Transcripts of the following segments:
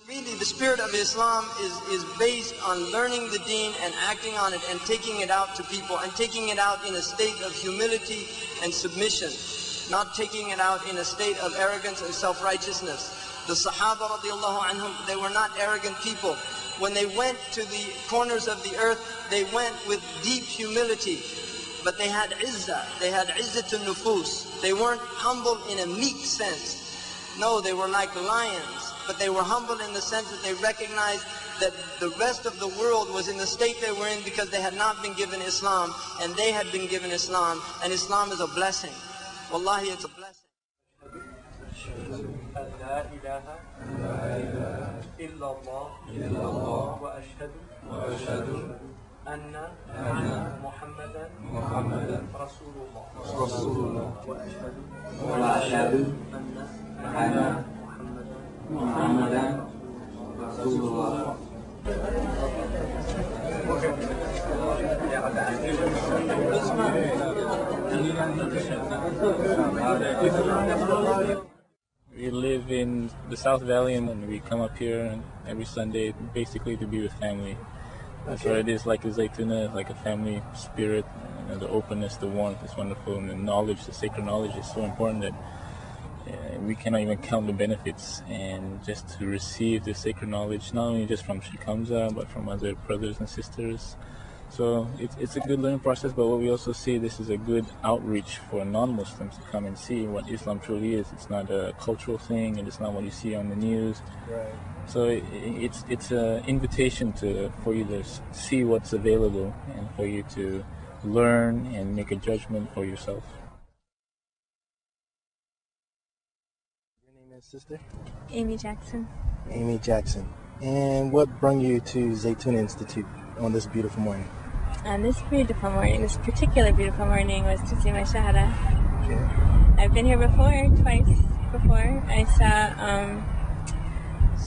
Really, the spirit of Islam is based on learning the deen and acting on it and taking it out to people and taking it out in a state of humility and submission, not taking it out in a state of arrogance and self-righteousness. The Sahaba radiallahu anhum, they were not arrogant people. When they went to the corners of the earth, they went with deep humility, but they had izzah, they had izzatun nufus. They weren't humble in a meek sense. No, they were like lions. But they were humble in the sense that they recognized that the rest of the world was in the state they were in because they had not been given Islam, and they had been given Islam, and Islam is a blessing. Wallahi, it's a blessing. لا إله إلا الله وأشهد أن محمدا رسول الله وأشهد أن محمدا رسول الله. We live in the South Valley and we come up here every Sunday basically to be with family. That's what it is, like a Zaytuna, like a family spirit. The openness, the warmth is wonderful, and the knowledge, the sacred knowledge is so important that we cannot even count the benefits. And just to receive the sacred knowledge, not only just from Shikamza, but from other brothers and sisters. So it's a good learning process, but what we also see, this is a good outreach for non-Muslims to come and see what Islam truly is. It's not a cultural thing, and it's not what you see on the news. Right. So it's an invitation for you to see what's available and for you to learn and make a judgment for yourself. Your name is, sister? Amy Jackson. Amy Jackson. And what brought you to Zaytuna Institute on this beautiful morning? On this particular beautiful morning was to see my Shahada. Okay. I've been here twice before. I saw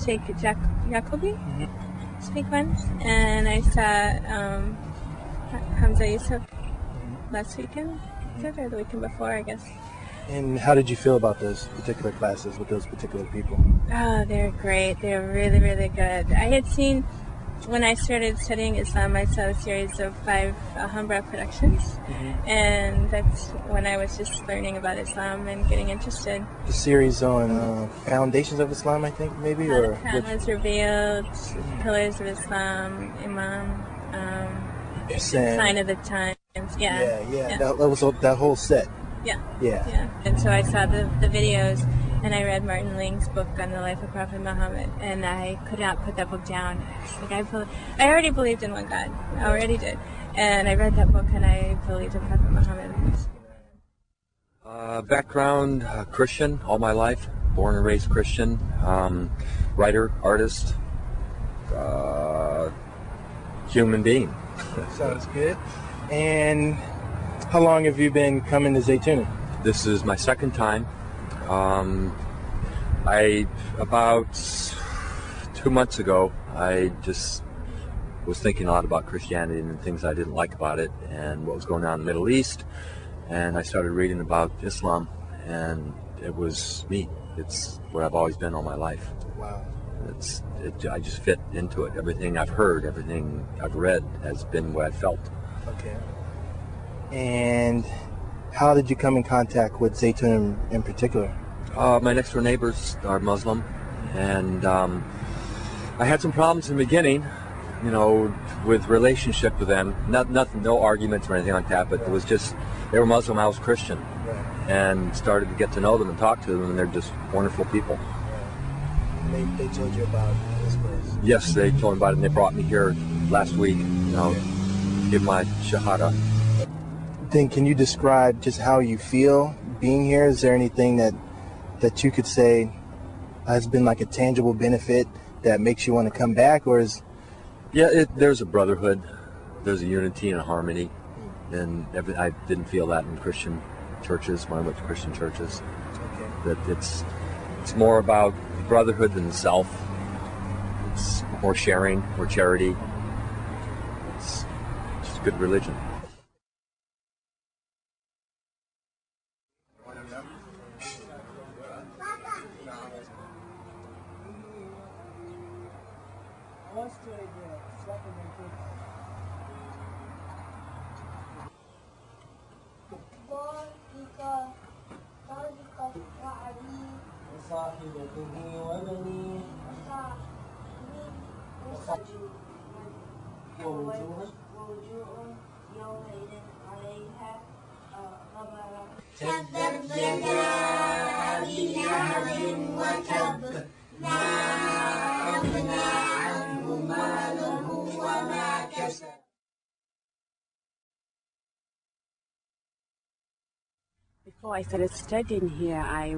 Sheikh Jacobi speak once, and I saw Hamza Yusuf last weekend, or the weekend before, I guess. And how did you feel about those particular classes with those particular people? Oh, they're great. They're really, really good. I had seen, when I started studying Islam, I saw a series of 5 Alhambra productions, and that's when I was just learning about Islam and getting interested. The series on Foundations of Islam, I think, maybe? How the Quran was revealed, Pillars of Islam, Imam, Sign of the Times. Yeah. That was that whole set. Yeah. And so I saw the videos, and I read Martin Ling's book on the life of Prophet Muhammad, and I could not put that book down. I already believed in one God. I already did. And I read that book, and I believed in Prophet Muhammad. Background, Christian all my life. Born and raised Christian. Writer, artist, human being. Sounds good. And how long have you been coming to Zaytuna? This is my second time. About 2 months ago, I just was thinking a lot about Christianity and things I didn't like about it and what was going on in the Middle East, and I started reading about Islam, and it was me. It's where I've always been all my life. Wow. I just fit into it. Everything I've heard, everything I've read has been what I felt. Okay. And how did you come in contact with Zaytuna in particular? My next door neighbors are Muslim, and I had some problems in the beginning, with relationship with them. Nothing, no arguments or anything like that, but it was just, they were Muslim, I was Christian, and started to get to know them and talk to them, and they're just wonderful people. They told you about this place? Yes, they told me about it, and they brought me here last week, give my Shahada. Then can you describe just how you feel being here? Is there anything that you could say has been like a tangible benefit that makes you want to come back, or is? Yeah, there's a brotherhood, there's a unity and a harmony, and I didn't feel that in Christian churches when I went to Christian churches. Okay. That it's more about brotherhood than self. It's more sharing, more charity. It's just a good religion. تبت يدا أبي لهب وتب ما أغنى عنه ماله وما كسب. Before I started studying here, I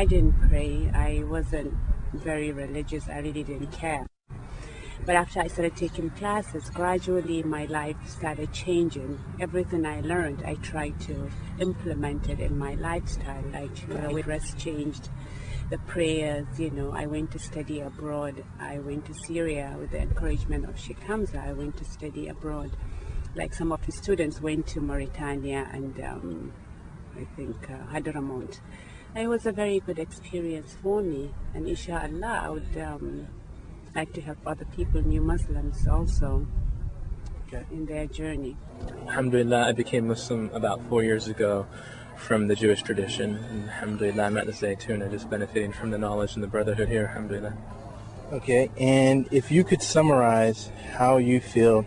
didn't pray. I wasn't very religious. I really didn't care. But after I started taking classes, gradually my life started changing. Everything I learned, I tried to implement it in my lifestyle. My dress changed, the prayers, I went to study abroad. I went to Syria with the encouragement of Sheikh Hamza. I went to study abroad. Like some of his students went to Mauritania and I think Hadramaut. It was a very good experience for me, and inshallah I would like to help other people, new Muslims also, in their journey. Alhamdulillah, I became Muslim about 4 years ago from the Jewish tradition. And alhamdulillah, I'm at the Zaytuna, just benefiting from the knowledge and the brotherhood here, alhamdulillah. Okay, and if you could summarize how you feel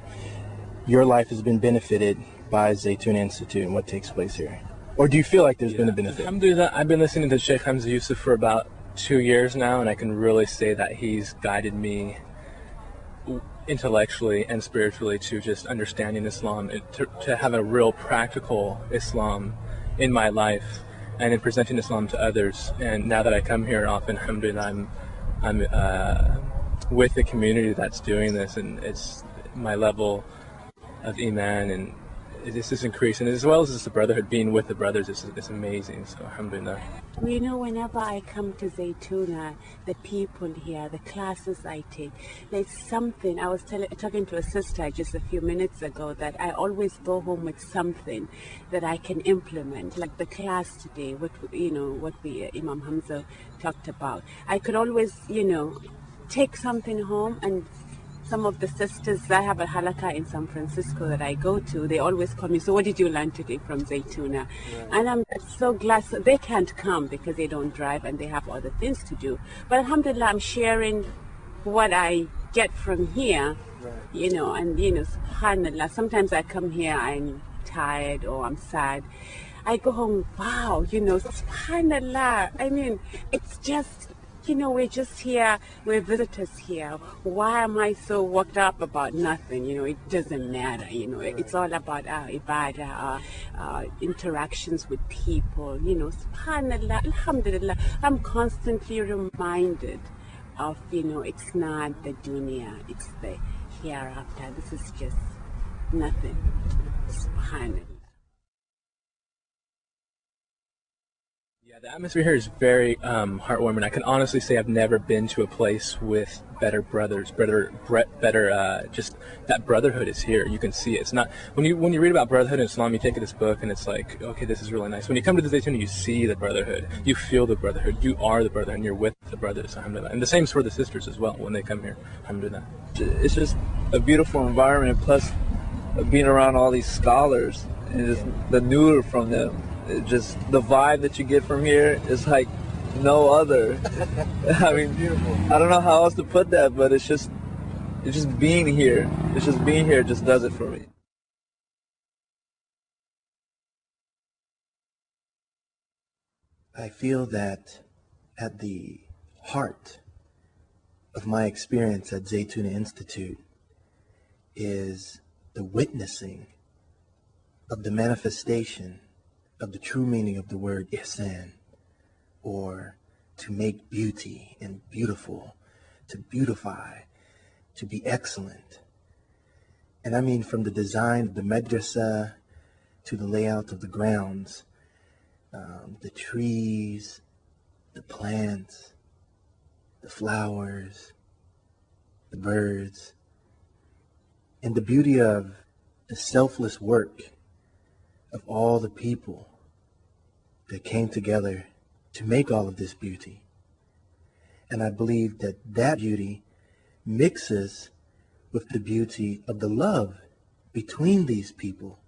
your life has been benefited by Zaytuna Institute and what takes place here. Or do you feel like there's been a benefit? Alhamdulillah, I've been listening to Sheikh Hamza Yusuf for about 2 years now, and I can really say that he's guided me intellectually and spiritually to just understanding Islam, to have a real practical Islam in my life and in presenting Islam to others. And now that I come here often, alhamdulillah, I'm with the community that's doing this, and it's my level of Iman and this is increasing, as well as the brotherhood, being with the brothers is amazing. So alhamdulillah. Whenever I come to Zaytuna, the people here, the classes I take, there's something. I was talking to a sister just a few minutes ago that I always go home with something that I can implement. Like the class today, what Imam Hamza talked about. I could always, take something home. And some of the sisters, I have a halakha in San Francisco that I go to, they always call me, so what did you learn today from Zaytuna? Right. And I'm so glad. So they can't come because they don't drive and they have other things to do. But alhamdulillah, I'm sharing what I get from here, right. And subhanallah, sometimes I come here, I'm tired or I'm sad. I go home, wow, subhanallah. I mean, it's just, we're just here, we're visitors here. Why am I so worked up about nothing? It doesn't matter, It's all about our ibadah, our interactions with people, subhanallah, alhamdulillah. I'm constantly reminded of, it's not the dunya, it's the hereafter. This is just nothing, subhanallah. Yeah, the atmosphere here is very heartwarming. I can honestly say I've never been to a place with better brothers, just that brotherhood is here. You can see it. It's not when you read about brotherhood in Islam, you take this book and it's like, okay, this is really nice. When you come to the Zaytuna, you see the brotherhood, you feel the brotherhood, you are the brotherhood, and you're with the brothers, alhamdulillah. And the same for the sisters as well when they come here, alhamdulillah. It's just a beautiful environment, plus being around all these scholars and just the nur from them. Just the vibe that you get from here is like no other. I mean, beautiful. I don't know how else to put that, but it's just being here. It's just being here just does it for me. I feel that at the heart of my experience at Zaytuna Institute is the witnessing of the manifestation of the true meaning of the word ihsan, or to make beauty and beautiful, to beautify, to be excellent. And I mean from the design of the madrasa to the layout of the grounds, the trees, the plants, the flowers, the birds, and the beauty of the selfless work of all the people that came together to make all of this beauty. And I believe that that beauty mixes with the beauty of the love between these people,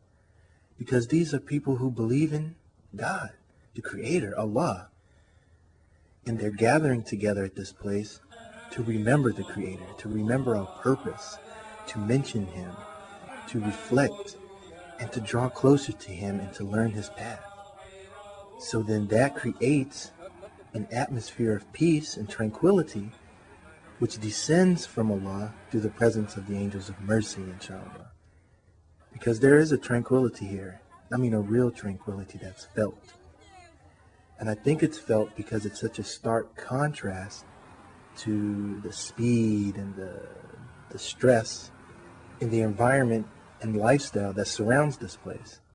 because these are people who believe in God, the Creator, Allah, and they're gathering together at this place to remember the Creator, to remember our purpose, to mention Him, to reflect, and to draw closer to Him and to learn His path. So then that creates an atmosphere of peace and tranquility which descends from Allah through the presence of the angels of mercy, inshallah. Because there is a tranquility here. I mean a real tranquility that's felt. And I think it's felt because it's such a stark contrast to the speed and the stress in the environment and lifestyle that surrounds this place.